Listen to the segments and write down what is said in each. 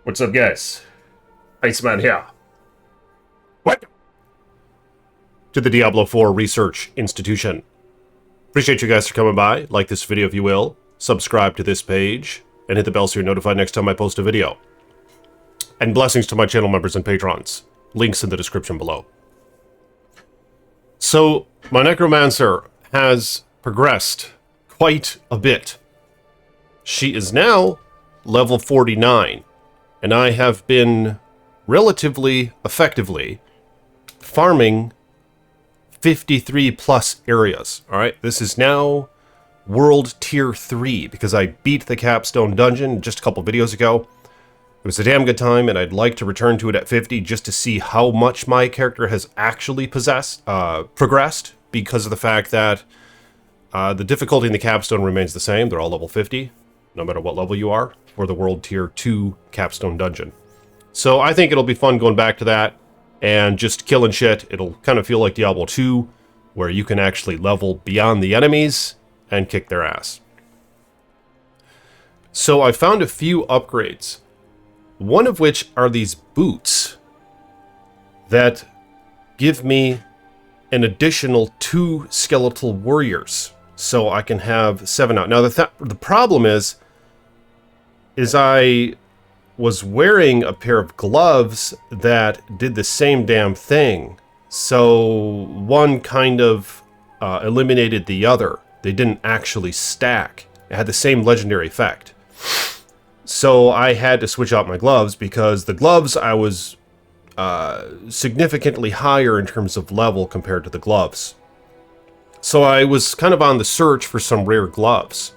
What's up, guys? Iceman here. Welcome to the Diablo 4 Research Institution. Appreciate you guys for coming by. Like this video if you will. Subscribe to this page. And hit the bell so you're notified next time I post a video. And blessings to my channel members and patrons. Links in the description below. So, my necromancer has progressed quite a bit. She is now level 49. And I have been relatively effectively farming 53 plus areas. Alright, this is now World Tier 3 because I beat the Capstone Dungeon just a couple videos ago. It was a damn good time and I'd like to return to it at 50 just to see how much my character has actually progressed because of the fact that the difficulty in the Capstone remains the same. They're all level 50, no matter what level you are, for the World Tier 2 Capstone Dungeon. So I think it'll be fun going back to that and just killing shit. It'll kind of feel like Diablo 2, where you can actually level beyond the enemies and kick their ass. So I found a few upgrades, one of which are these boots that give me an additional 2 skeletal warriors, so I can have 7 out. Now the problem is I was wearing a pair of gloves that did the same damn thing. So one kind of eliminated the other. They didn't actually stack. It had the same legendary effect. So I had to switch out my gloves because the gloves I was significantly higher in terms of level compared to the gloves. So I was kind of on the search for some rare gloves.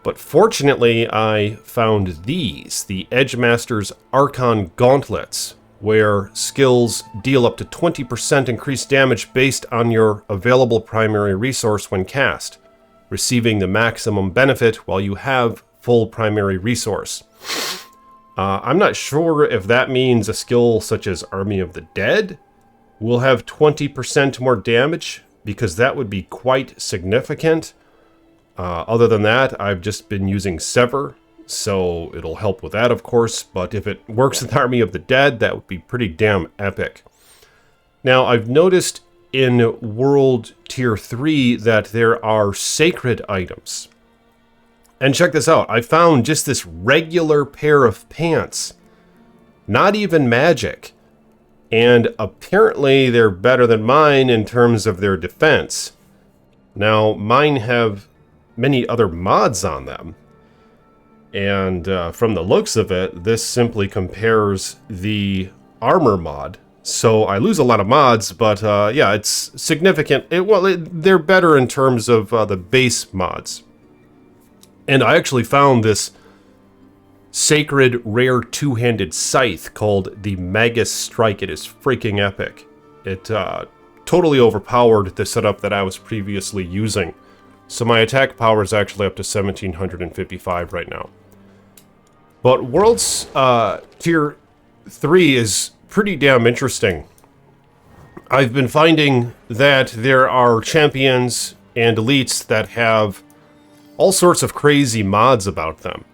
But fortunately, I found these, the Edgemaster's Archon Gauntlets, where skills deal up to 20% increased damage based on your available primary resource when cast, receiving the maximum benefit while you have full primary resource. I'm not sure if that means a skill such as Army of the Dead will have 20% more damage, because that would be quite significant. Other than that, I've just been using Sever, so it'll help with that, of course, but if it works with Army of the Dead, that would be pretty damn epic. Now, I've noticed in World Tier 3 that there are sacred items. And check this out, I found just this regular pair of pants, not even magic, and apparently they're better than mine in terms of their defense. Now, mine have many other mods on them, and from the looks of it, this simply compares the armor mod. So I lose a lot of mods, but yeah, it's significant. They're better in terms of the base mods. And I actually found this sacred rare two-handed scythe called the Magus Strike. It is freaking epic. It totally overpowered the setup that I was previously using. So my attack power is actually up to 1755 right now. But World's Tier 3 is pretty damn interesting. I've been finding that there are champions and elites that have all sorts of crazy mods about them,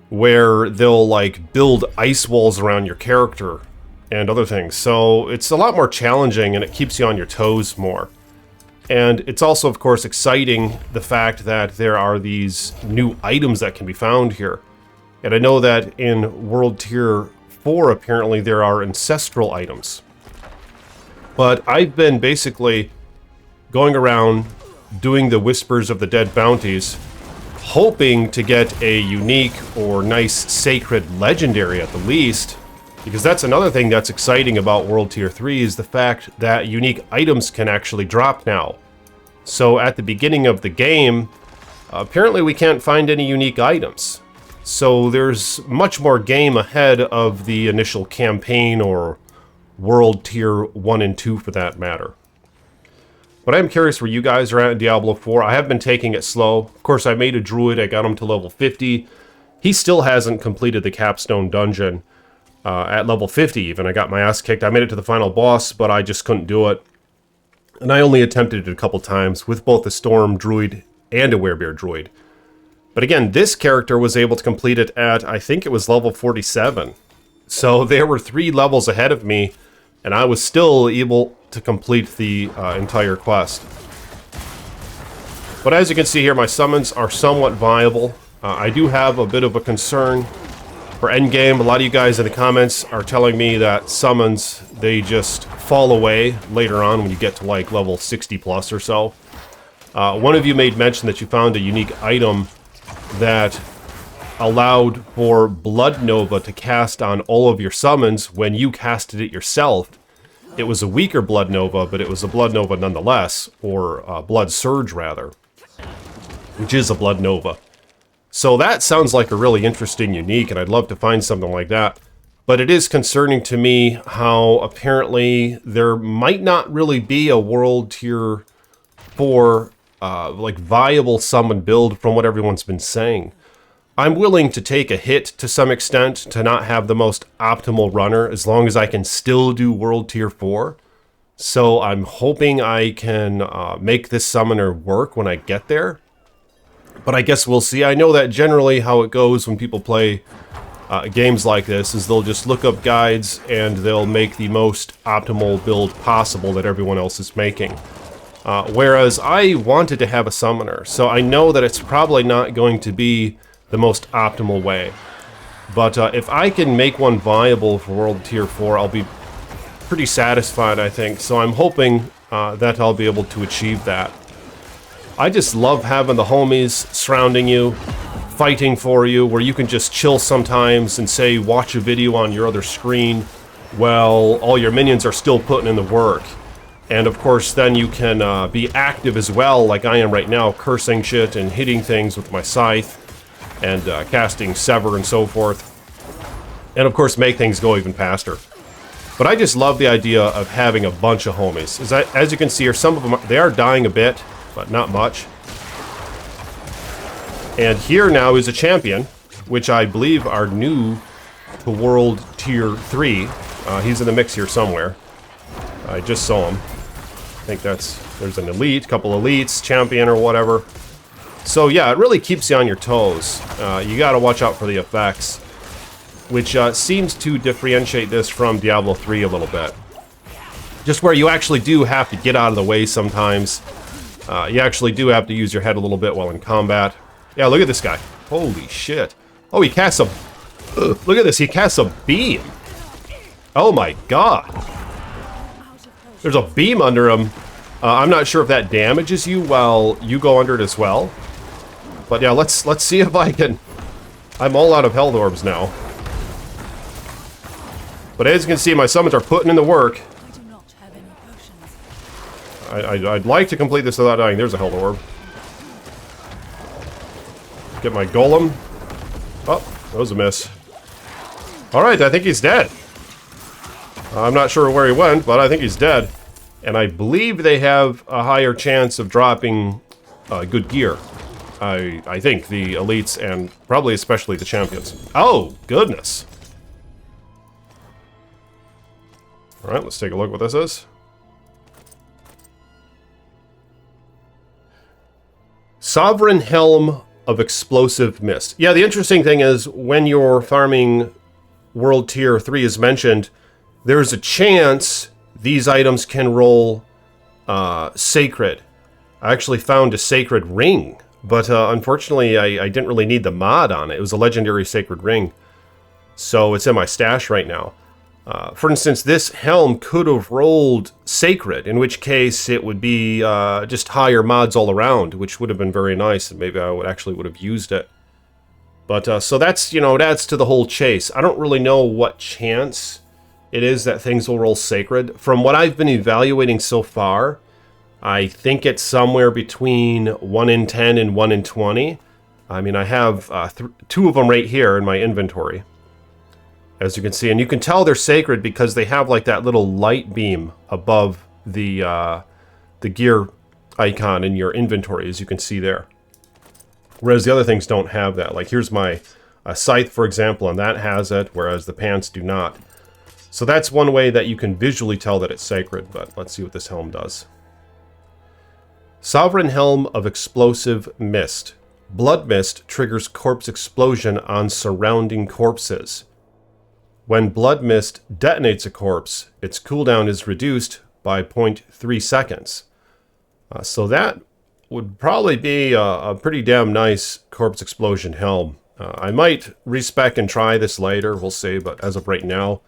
where they'll like build ice walls around your character and other things. So it's a lot more challenging and it keeps you on your toes more. And it's also, of course, exciting the fact that there are these new items that can be found here. And I know that in World Tier 4, apparently, there are ancestral items. But I've been basically going around doing the Whispers of the Dead bounties, hoping to get a unique or nice sacred legendary at the least. Because that's another thing that's exciting about World Tier 3 is the fact that unique items can actually drop now. So at the beginning of the game, apparently we can't find any unique items. So there's much more game ahead of the initial campaign or World Tier 1 and 2 for that matter. But I'm curious where you guys are at in Diablo 4. I have been taking it slow. Of course, I made a druid. I got him to level 50. He still hasn't completed the Capstone Dungeon. At level 50 even, I got my ass kicked. I made it to the final boss, but I just couldn't do it. And I only attempted it a couple times with both a Storm Druid and a Werebear Druid. But again, this character was able to complete it at, I think it was level 47. So there were 3 levels ahead of me, and I was still able to complete the entire quest. But as you can see here, my summons are somewhat viable. I do have a bit of a concern for endgame. A lot of you guys in the comments are telling me that summons, they just fall away later on when you get to like level 60 plus or so. One of you made mention that you found a unique item that allowed for Blood Nova to cast on all of your summons when you casted it yourself. It was a weaker Blood Nova, but it was a Blood Nova nonetheless, or Blood Surge rather, which is a Blood Nova. So that sounds like a really interesting unique, and I'd love to find something like that. But it is concerning to me how apparently there might not really be a World Tier 4 like viable summon build from what everyone's been saying. I'm willing to take a hit to some extent to not have the most optimal runner as long as I can still do World Tier 4. So I'm hoping I can make this summoner work when I get there. But I guess we'll see. I know that generally how it goes when people play games like this is they'll just look up guides and they'll make the most optimal build possible that everyone else is making. Whereas I wanted to have a summoner, so I know that it's probably not going to be the most optimal way. But if I can make one viable for World Tier 4, I'll be pretty satisfied, I think. So I'm hoping that I'll be able to achieve that. I just love having the homies surrounding you, fighting for you, where you can just chill sometimes and say, watch a video on your other screen while all your minions are still putting in the work. And of course, then you can be active as well, like I am right now, cursing shit and hitting things with my scythe and casting Sever and so forth. And of course, make things go even faster. But I just love the idea of having a bunch of homies. As you can see here, some of them, they are dying a bit, but not much. And here now is a champion, which I believe are new to World Tier 3. He's in the mix here somewhere. I just saw him. I think there's an elite, couple elites, champion or whatever. So yeah, it really keeps you on your toes. You gotta watch out for the effects, which seems to differentiate this from Diablo 3 a little bit. Just where you actually do have to get out of the way sometimes. You actually do have to use your head a little bit while in combat. Yeah, look at this guy. Holy shit. Oh, he casts a... look at this, he casts a beam. Oh my god. There's a beam under him. I'm not sure if that damages you while you go under it as well. But yeah, let's see if I can... I'm all out of health orbs now. But as you can see, my summons are putting in the work. I'd like to complete this without dying. There's a health orb. Get my golem. Oh, that was a miss. Alright, I think he's dead. I'm not sure where he went, but I think he's dead. And I believe they have a higher chance of dropping good gear. I think the elites and probably especially the champions. Oh, goodness. Alright, let's take a look what this is. Sovereign Helm of Explosive Mist. Yeah, the interesting thing is when you're farming World Tier 3 is mentioned, there's a chance these items can roll Sacred. I actually found a Sacred Ring, but unfortunately I didn't really need the mod on it. It was a legendary Sacred Ring, so it's in my stash right now. For instance, this helm could have rolled Sacred, in which case it would be just higher mods all around, which would have been very nice, and maybe I would have used it. But, so that's, you know, it adds to the whole chase. I don't really know what chance it is that things will roll Sacred. From what I've been evaluating so far, I think it's somewhere between 1 in 10 and 1 in 20. I mean, I have 2 of them right here in my inventory, as you can see. And you can tell they're sacred because they have like that little light beam above the gear icon in your inventory, as you can see there. Whereas the other things don't have that. Like here's my scythe, for example, and that has it, whereas the pants do not. So that's one way that you can visually tell that it's sacred, but let's see what this helm does. Sovereign Helm of Explosive Mist. Blood Mist triggers corpse explosion on surrounding corpses. When Blood Mist detonates a corpse, its cooldown is reduced by 0.3 seconds. So that would probably be a pretty damn nice corpse explosion helm. I might respec and try this later, we'll see, but as of right now,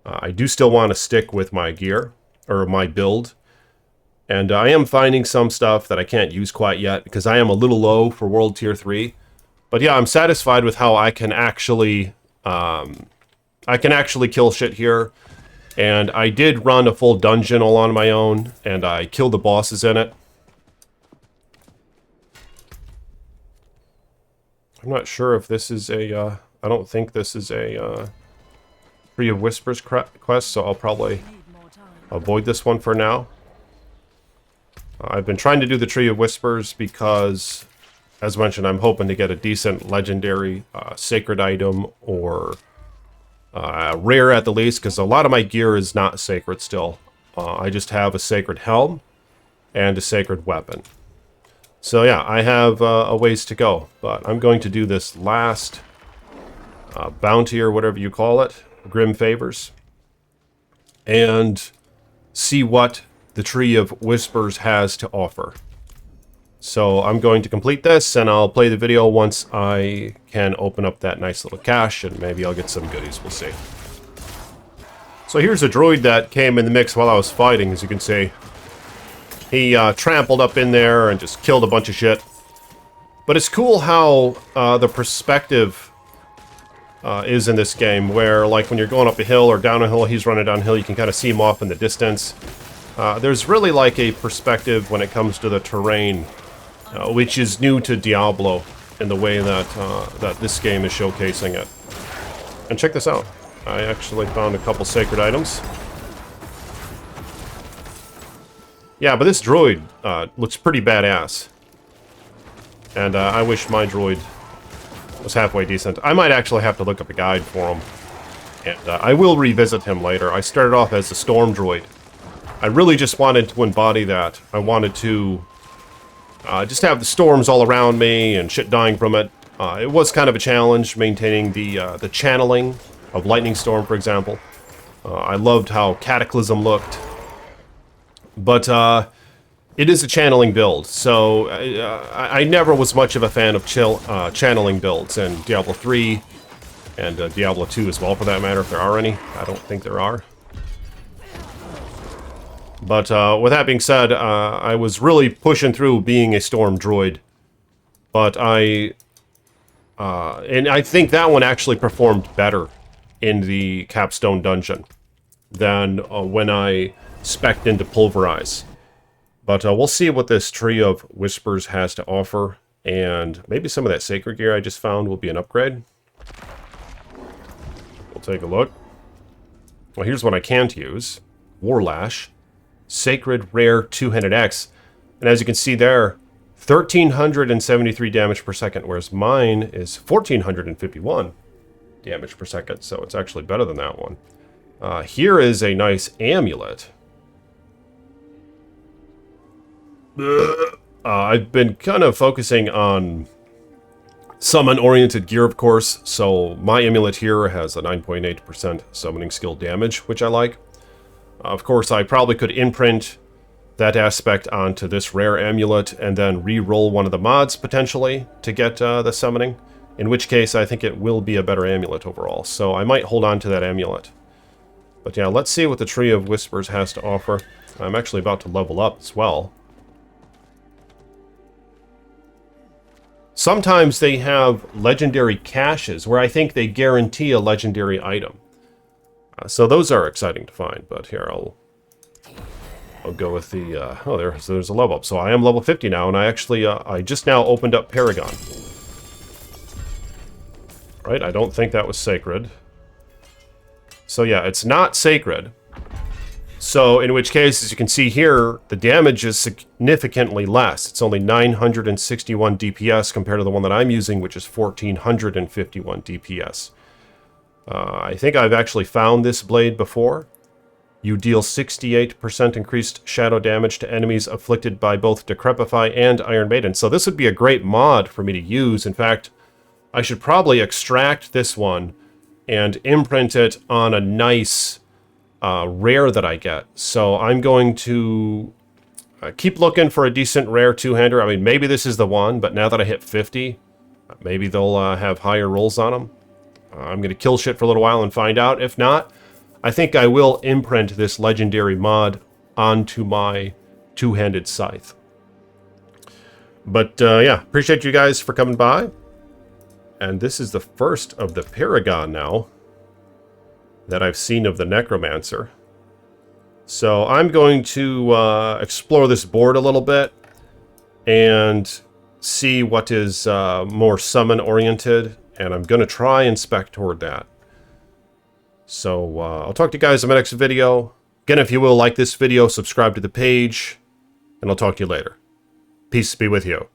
I do still want to stick with my gear, or my build. And I am finding some stuff that I can't use quite yet, because I am a little low for World Tier 3. But yeah, I'm satisfied with how I can actually kill shit here. And I did run a full dungeon all on my own, and I killed the bosses in it. I'm not sure if this is a, I don't think this is a Tree of Whispers quest, so I'll probably avoid this one for now. I've been trying to do the Tree of Whispers because, as mentioned, I'm hoping to get a decent legendary sacred item or rare at the least, because a lot of my gear is not sacred still. I just have a sacred helm and a sacred weapon. So yeah, I have a ways to go, but I'm going to do this last bounty or whatever you call it, Grim Favors, and see what the Tree of Whispers has to offer. So I'm going to complete this, and I'll play the video once I can open up that nice little cache, and maybe I'll get some goodies, we'll see. So here's a droid that came in the mix while I was fighting, as you can see. He trampled up in there and just killed a bunch of shit. But it's cool how the perspective is in this game, where like when you're going up a hill or down a hill, he's running downhill, you can kind of see him off in the distance. There's really like a perspective when it comes to the terrain, which is new to Diablo in the way that, that this game is showcasing it. And check this out. I actually found a couple sacred items. Yeah, but this droid looks pretty badass. And I wish my droid was halfway decent. I might actually have to look up a guide for him. And I will revisit him later. I started off as a storm droid. I really just wanted to embody that. I wanted to just have the storms all around me and shit dying from it. It was kind of a challenge maintaining the channeling of Lightning Storm, for example. I loved how Cataclysm looked. But it is a channeling build, so I never was much of a fan of channeling builds in Diablo 3 and Diablo 2 as well, for that matter, if there are any. I don't think there are. But with that being said, I was really pushing through being a Storm Droid. But and I think that one actually performed better in the Capstone Dungeon than when I spec'd into Pulverize. But we'll see what this Tree of Whispers has to offer, and maybe some of that sacred gear I just found will be an upgrade. We'll take a look. Well, here's what I can't use. Warlash. Sacred Rare Two-Handed Axe. And as you can see there, 1,373 damage per second, whereas mine is 1,451 damage per second, so it's actually better than that one. Here is a nice amulet. I've been kind of focusing on summon-oriented gear, of course, so my amulet here has a 9.8% summoning skill damage, which I like. Of course, I probably could imprint that aspect onto this rare amulet and then re-roll one of the mods, potentially, to get the summoning, in which case I think it will be a better amulet overall, so I might hold on to that amulet. But yeah, let's see what the Tree of Whispers has to offer. I'm actually about to level up as well. Sometimes they have legendary caches where I think they guarantee a legendary item. So those are exciting to find, but here I'll go with the, oh, there's a level up. So I am level 50 now, and I actually, I just now opened up Paragon. Right, I don't think that was sacred. So yeah, it's not sacred. So in which case, as you can see here, the damage is significantly less. It's only 961 DPS compared to the one that I'm using, which is 1,451 DPS. I think I've actually found this blade before. You deal 68% increased shadow damage to enemies afflicted by both Decrepify and Iron Maiden. So this would be a great mod for me to use. In fact, I should probably extract this one and imprint it on a nice rare that I get. So I'm going to keep looking for a decent rare two-hander. I mean, maybe this is the one, but now that I hit 50, maybe they'll have higher rolls on them. I'm going to kill shit for a little while and find out. If not, I think I will imprint this legendary mod onto my two-handed scythe. But yeah, appreciate you guys for coming by. And this is the first of the Paragon now that I've seen of the Necromancer. So I'm going to explore this board a little bit and see what is more summon-oriented, and I'm going to try and spec toward that. So I'll talk to you guys in my next video. Again, if you will, like this video, subscribe to the page, and I'll talk to you later. Peace be with you.